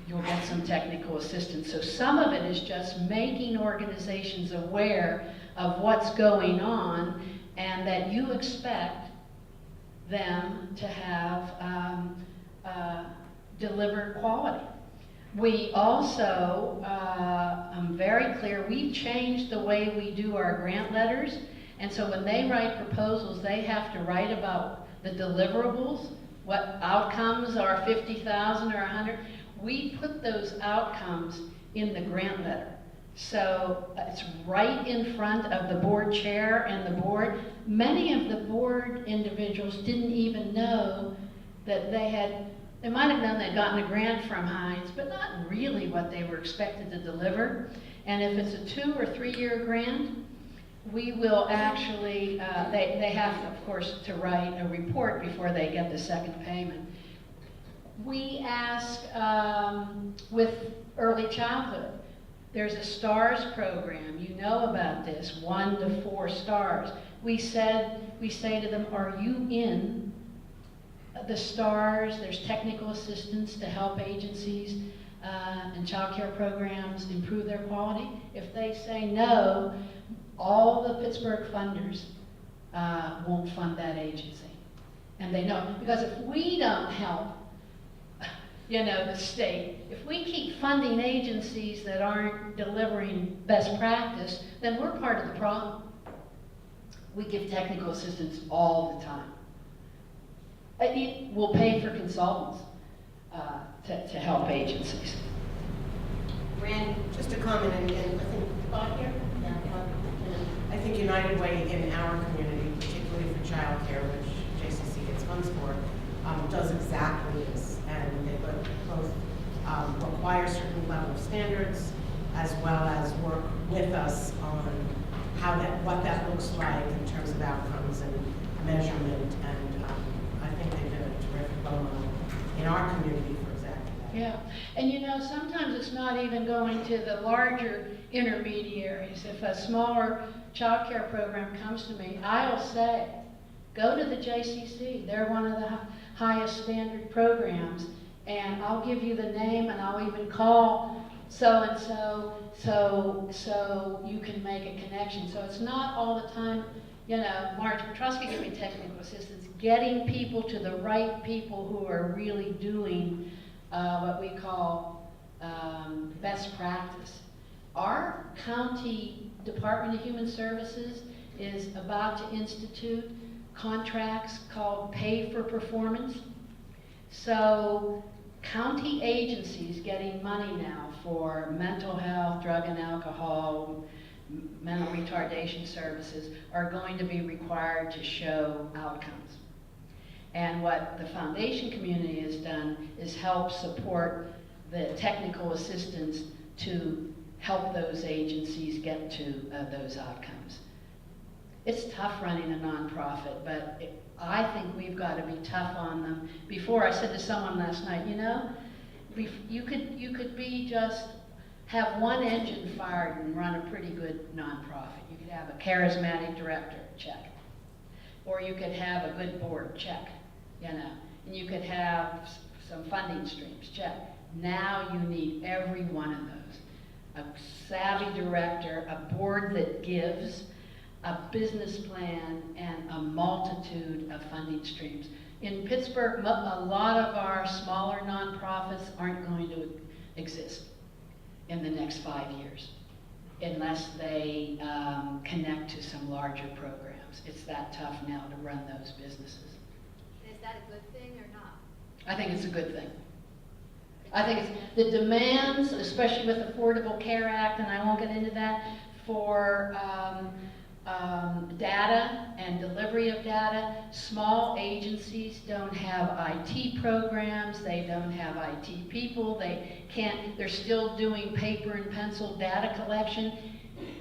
you'll get some technical assistance. So some of it is just making organizations aware of what's going on and that you expect them to have delivered quality. We also, I'm very clear, we've changed the way we do our grant letters, and so when they write proposals, they have to write about the deliverables, what outcomes are 50,000 or 100. We put those outcomes in the grant letter. So it's right in front of the board chair and the board. Many of the board individuals didn't even know that they might have known they'd gotten a grant from Heintz, but not really what they were expected to deliver. And if it's a 2 or 3 year grant, we will actually, they have, of course, to write a report before they get the second payment. We ask with early childhood, there's a STARS program. You know about this, 1 to 4 stars. We say to them, are you in the STARS? There's technical assistance to help agencies and child care programs improve their quality. If they say no, all the Pittsburgh funders won't fund that agency. And they know, because if we don't help, the state, if we keep funding agencies that aren't delivering best practice, then we're part of the problem. We give technical assistance all the time. We'll pay for consultants to help agencies. Randy, just a comment, and I think, Bob here? Yeah. I think United Way in our community, particularly for child care, which JCC gets funds for, does exactly this. And they both require certain level of standards, as well as work with us on what that looks like in terms of outcomes and measurement. And I think they did a terrific role in our community for exactly that. Yeah, and sometimes it's not even going to the larger intermediaries. If a smaller child care program comes to me, I'll say, go to the JCC. They're one of the highest standard programs, and I'll give you the name, and I'll even call so-and-so so you can make a connection. So it's not all the time, Marge Petruska gave me technical assistance, getting people to the right people who are really doing what we call best practice. Our county Department of Human Services is about to institute contracts called pay for performance. So county agencies getting money now for mental health, drug and alcohol, mental retardation services are going to be required to show outcomes. And what the foundation community has done is help support the technical assistance to help those agencies get to those outcomes. It's tough running a nonprofit, but I think we've got to be tough on them. Before, I said to someone last night, you could be just have one engine fired and run a pretty good nonprofit. You could have a charismatic director, check. Or you could have a good board, check. And you could have some funding streams, check. Now you need every one of those. A savvy director, a board that gives, a business plan, and a multitude of funding streams. In Pittsburgh, a lot of our smaller nonprofits aren't going to exist in the next 5 years unless they connect to some larger programs. programs. It's that tough now to run those businesses. And is that a good thing or not? I think it's a good thing. I think it's the demands, especially with Affordable Care Act, and I won't get into that, for data and delivery of data. Small agencies don't have IT programs, they don't have IT people, they're still doing paper and pencil data collection.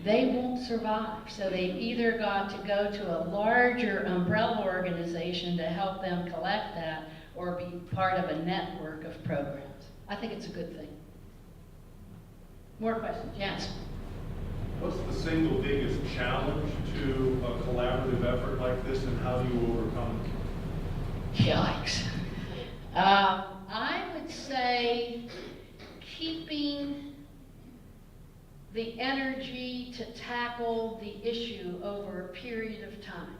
They won't survive, so they've either got to go to a larger umbrella organization to help them collect that, or be part of a network of programs. I think it's a good thing. More questions? Yes. What's the single biggest challenge to a collaborative effort like this, and how do you overcome it? Yikes. I would say keeping the energy to tackle the issue over a period of time.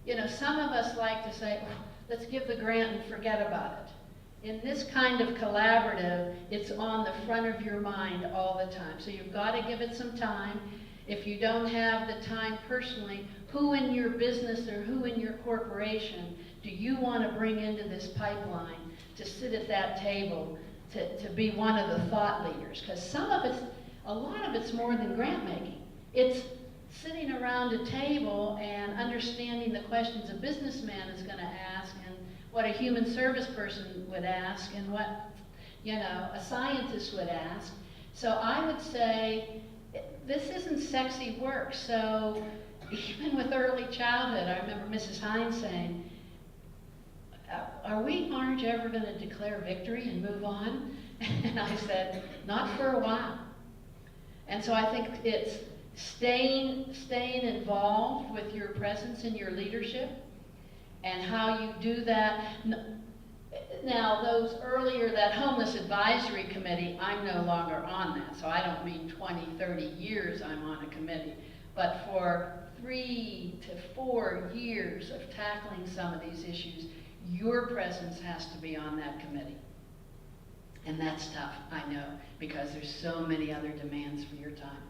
You know, some of us like to say, oh, let's give the grant and forget about it. In this kind of collaborative, it's on the front of your mind all the time. So you've got to give it some time. If you don't have the time personally, who in your business or who in your corporation do you want to bring into this pipeline to sit at that table to be one of the thought leaders? Because a lot of it's more than grant making. It's sitting around a table and understanding the questions a businessman is going to ask, and what a human service person would ask, and what, you know, a scientist would ask. So I would say this isn't sexy work. So even with early childhood, I remember Mrs. Heintz saying, are we, Marge, ever going to declare victory and move on? And I said, not for a while. And so I think it's staying involved with your presence and your leadership, and how you do that. Now, that homeless advisory committee, I'm no longer on that, so I don't mean 20, 30 years I'm on a committee, but for 3 to 4 years of tackling some of these issues, your presence has to be on that committee. And that's tough, I know, because there's so many other demands for your time.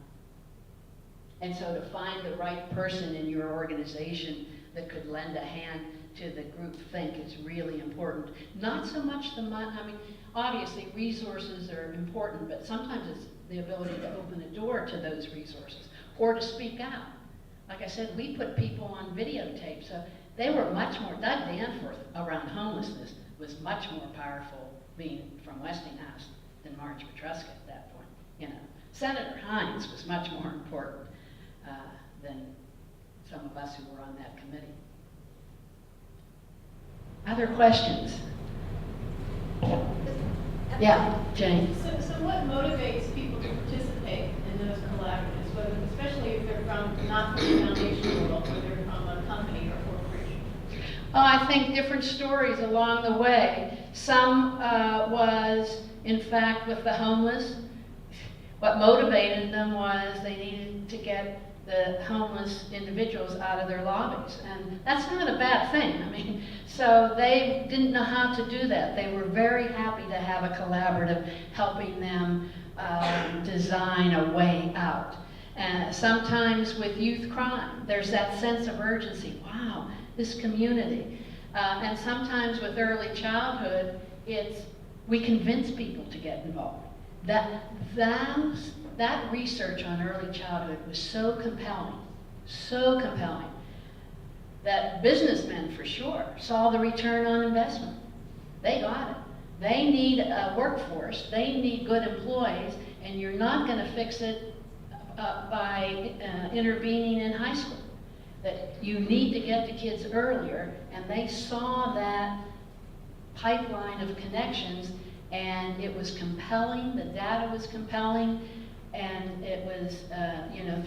And so to find the right person in your organization that could lend a hand to the group think is really important. Not so much the money. I mean, obviously resources are important, but sometimes it's the ability to open a door to those resources or to speak out. Like I said, we put people on videotape, so they were much more, Doug Danforth around homelessness was much more powerful being from Westinghouse than Marge Petruska at that point. You know, Senator Heintz was much more important than some of us who were on that committee. Other questions? Yeah, Jane. So what motivates people to participate in those collaboratives, especially if they're not from the foundation world, or they're from a company or corporation? Oh, I think different stories along the way. Some was, in fact, with the homeless. What motivated them was they needed to get the homeless individuals out of their lobbies. And that's not a bad thing. I mean, so they didn't know how to do that. They were very happy to have a collaborative helping them design a way out. And sometimes with youth crime, there's that sense of urgency. Wow, this community. And sometimes with early childhood, we convince people to get involved. That research on early childhood was so compelling, that businessmen for sure saw the return on investment. They got it. They need a workforce, they need good employees, and you're not going to fix it by intervening in high school. That you need to get the kids earlier, and they saw that pipeline of connections, and it was compelling, the data was compelling, and it was,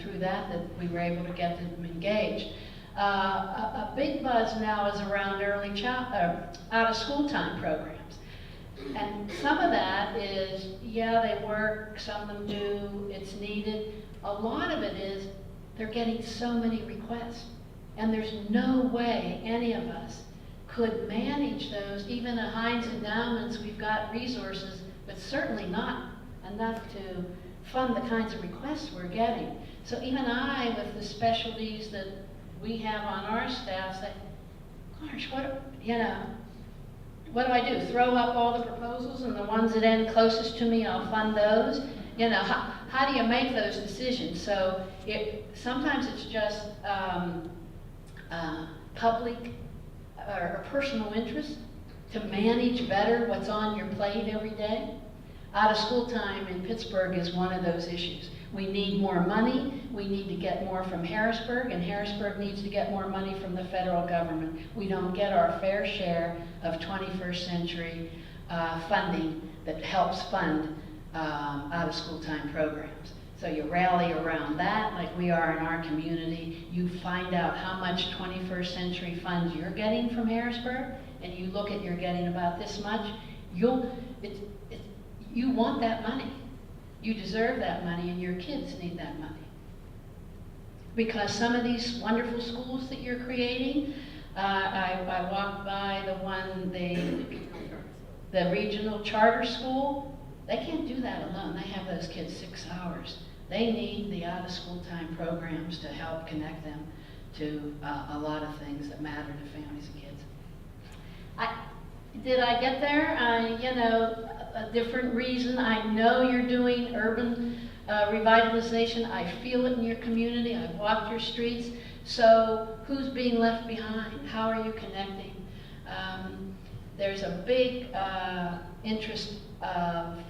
through that we were able to get them engaged. A big buzz now is around out-of-school time programs. And some of that is, they work, some of them do, it's needed. A lot of it is they're getting so many requests, and there's no way any of us could manage those. Even at Heintz Endowments, we've got resources, but certainly not enough to fund the kinds of requests we're getting. So even I, with the specialties that we have on our staff say, gosh, what do I do? Throw up all the proposals and the ones that end closest to me, I'll fund those? How do you make those decisions? So sometimes it's just public or personal interest to manage better what's on your plate every day. Out of school time in Pittsburgh is one of those issues. We need more money, we need to get more from Harrisburg, and Harrisburg needs to get more money from the federal government. We don't get our fair share of 21st century funding that helps fund out of school time programs. So you rally around that like we are in our community. You find out how much 21st century funds you're getting from Harrisburg, and you look at you're getting about this much. You want that money. You deserve that money, and your kids need that money. Because some of these wonderful schools that you're creating, I walked by the regional charter school. They can't do that alone. They have those kids 6 hours. They need the out-of-school time programs to help connect them to a lot of things that matter to families and kids. Did I get there? A different reason. I know you're doing urban revitalization. I feel it in your community. I've walked your streets. So who's being left behind? How are you connecting? There's a big interest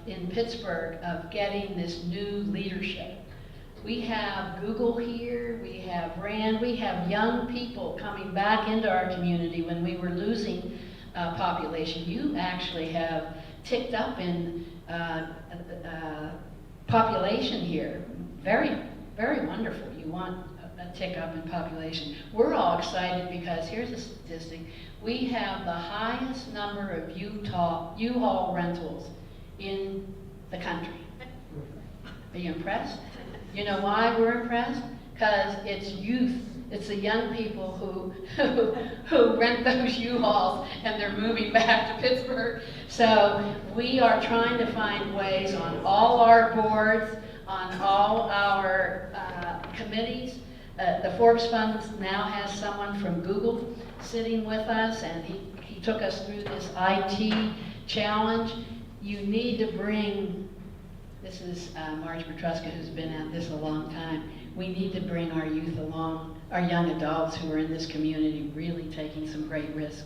in Pittsburgh of getting this new leadership. We have Google here, we have Rand, we have young people coming back into our community when we were losing population. You actually have ticked up in population here. Very, very wonderful. You want a tick up in population. We're all excited because here's a statistic. We have the highest number of U-Haul rentals in the country. Are you impressed? You know why we're impressed? Because it's youth. It's the young people who rent those U-Hauls and they're moving back to Pittsburgh. So we are trying to find ways on all our boards, on all our committees. The Forbes Fund now has someone from Google sitting with us, and he took us through this IT challenge. You need to bring, this is Margaret Petruska, who's been at this a long time. We need to bring our youth along, our young adults who are in this community really taking some great risks.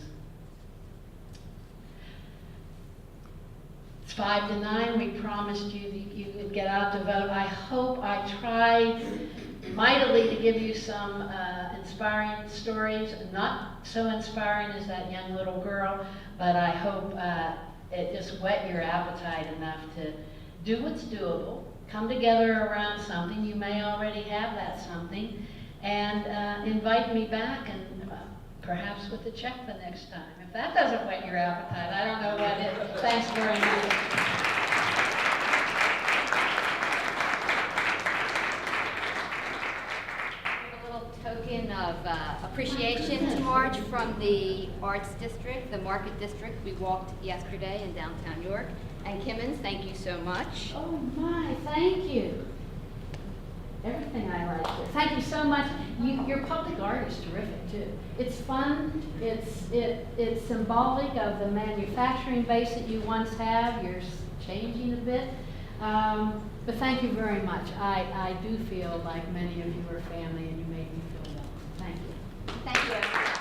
It's 5 to 9. We promised you that you would get out to vote. I hope I tried mightily to give you some inspiring stories. Not so inspiring as that young little girl, but I hope it just whet your appetite enough to do what's doable. Come together around something. You may already have that something, and invite me back, and perhaps with a check the next time. If that doesn't whet your appetite, I don't know what is. Thanks very much. A little token of appreciation to Marge from the Arts District, the Market District. We walked yesterday in downtown York. And Kimmons, thank you so much. Oh my, thank you. Everything I like here. Thank you so much. Your public art is terrific too. It's fun. It's symbolic of the manufacturing base that you once had. You're changing a bit. But thank you very much. I do feel like many of you are family, and you made me feel welcome. Thank you. Thank you.